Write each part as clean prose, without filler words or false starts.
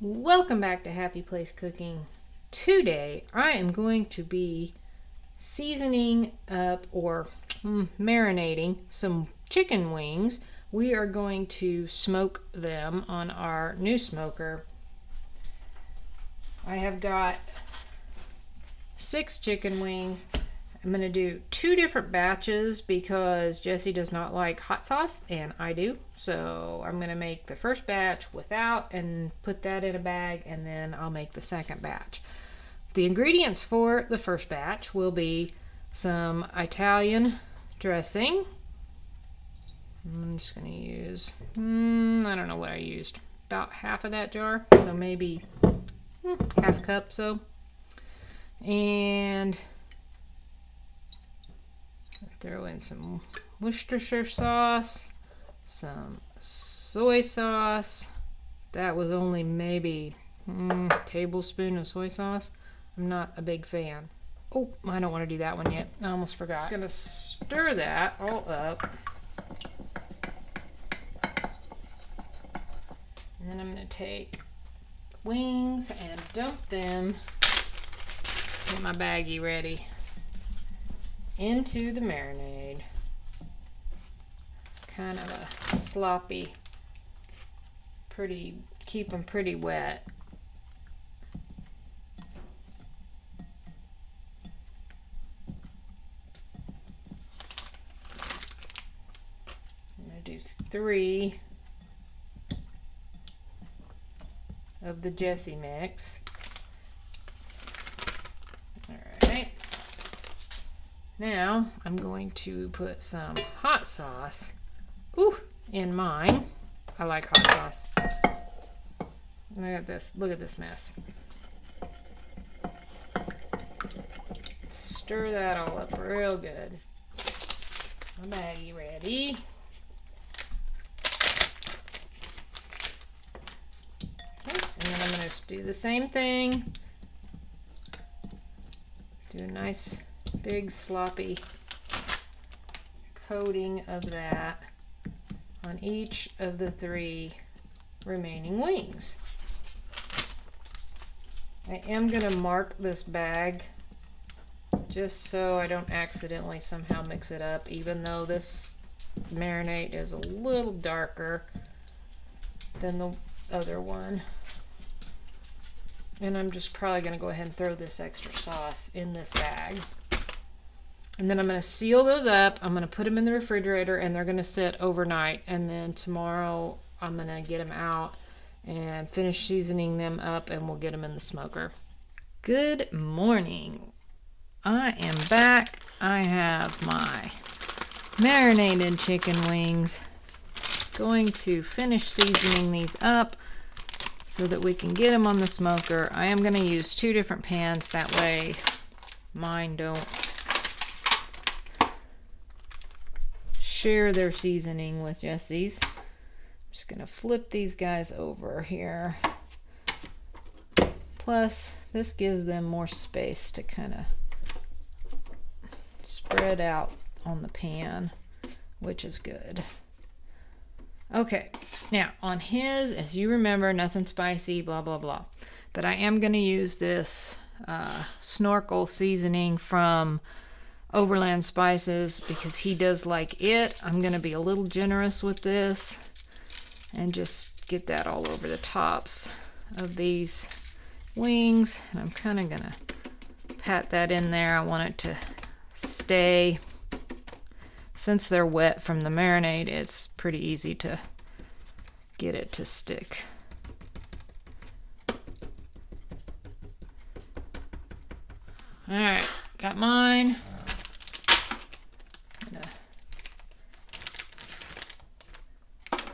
Welcome back to Happy Place Cooking. Today I am going to be seasoning up or marinating some chicken wings. We are going to smoke them on our new smoker. I have got 6 chicken wings. I'm going to do 2 different batches because Jessie does not like hot sauce and I do. So I'm going to make the first batch without and put that in a bag, and then I'll make the second batch. The ingredients for the first batch will be some Italian dressing. I'm just going to use, I don't know what I used, about half of that jar, so maybe half cup so. And throw in some Worcestershire sauce, some soy sauce. That was only maybe a tablespoon of soy sauce. I'm not a big fan. Oh, I don't want to do that one yet. I almost forgot. Just gonna stir that all up. And then I'm gonna take wings and dump them, get my baggie ready, into the marinade. Kind of a sloppy, keep them pretty wet. I'm going to do 3 of the Jessie mix. Alright. Now I'm going to put some hot sauce in mine. I like hot sauce. Look at this. Look at this mess. Stir that all up real good. My baggie ready. Okay, and then I'm going to do the same thing. Do a nice big sloppy coating of that on each of the 3 remaining wings. I am going to mark this bag just so I don't accidentally somehow mix it up, even though this marinade is a little darker than the other one. And I'm just probably going to go ahead and throw this extra sauce in this bag. And then I'm going to seal those up. I'm going to put them in the refrigerator and they're going to sit overnight. And then tomorrow I'm going to get them out and finish seasoning them up and we'll get them in the smoker. Good morning. I am back. I have my marinated chicken wings. Going to finish seasoning these up so that we can get them on the smoker. I am going to use 2 different pans. That way mine don't share their seasoning with Jessie's. I'm just going to flip these guys over here. Plus, this gives them more space to kind of spread out on the pan, which is good. Okay, now on his, as you remember, nothing spicy, blah, blah, blah. But I am going to use this snorkel seasoning from Overland Spices because he does like it. I'm going to be a little generous with this and just get that all over the tops of these wings. And I'm kind of going to pat that in there. I want it to stay. Since they're wet from the marinade, it's pretty easy to get it to stick. All right, got mine.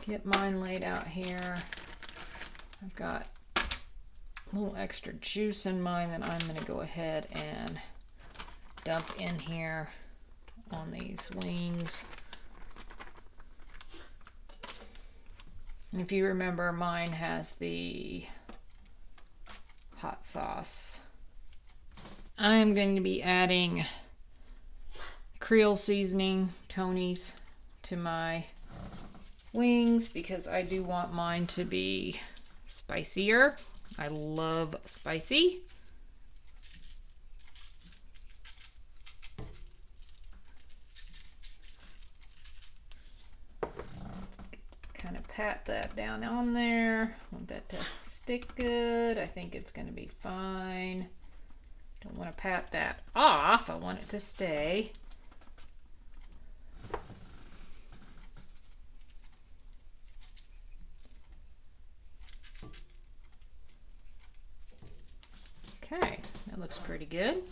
Get mine laid out here. I've got a little extra juice in mine that I'm going to go ahead and dump in here on these wings. And if you remember, mine has the hot sauce. I'm going to be adding Creole seasoning, Tony's, to my wings because I do want mine to be spicier. I love spicy. Kind of pat that down on there. Want that to stick good. I think it's going to be fine. Don't want to pat that off. I want it to stay. Okay, that looks pretty good.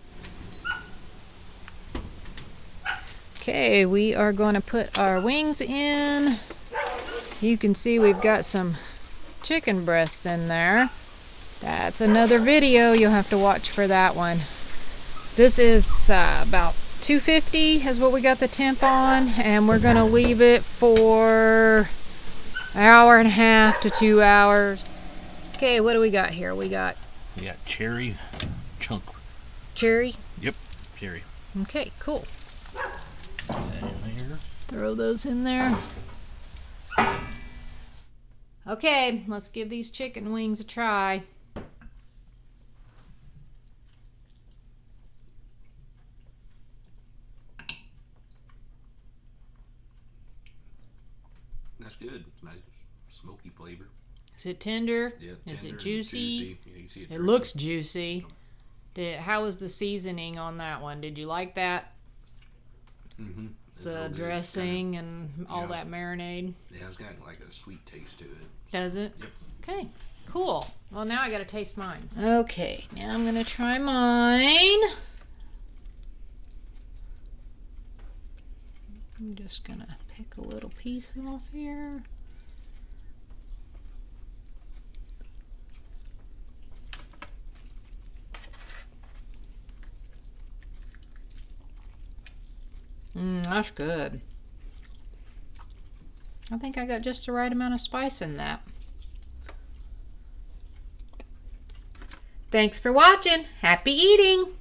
Okay, we are going to put our wings in. You can see we've got some chicken breasts in there. That's another video. You'll have to watch for that one. This is about 250 is what we got the temp on, and we're going to leave it for an hour and a half to 2 hours. Okay, what do we got here? We got cherry chunk. Cherry? Yep, cherry. Okay, cool. In there. Throw those in there. Okay, let's give these chicken wings a try. That's good. Nice smoky flavor. Is it tender? Yeah, Is tender it juicy? Yeah, you see It looks juicy. How was the seasoning on that one? Did you like that? Mm-hmm. The dressing and all that marinade? Yeah, it's got like a sweet taste to it. Does it? Yep. Okay, cool. Well, now I gotta taste mine. Okay, now I'm gonna try mine. I'm just gonna pick a little piece off here. That's good. I think I got just the right amount of spice in that. Thanks for watching. Happy eating!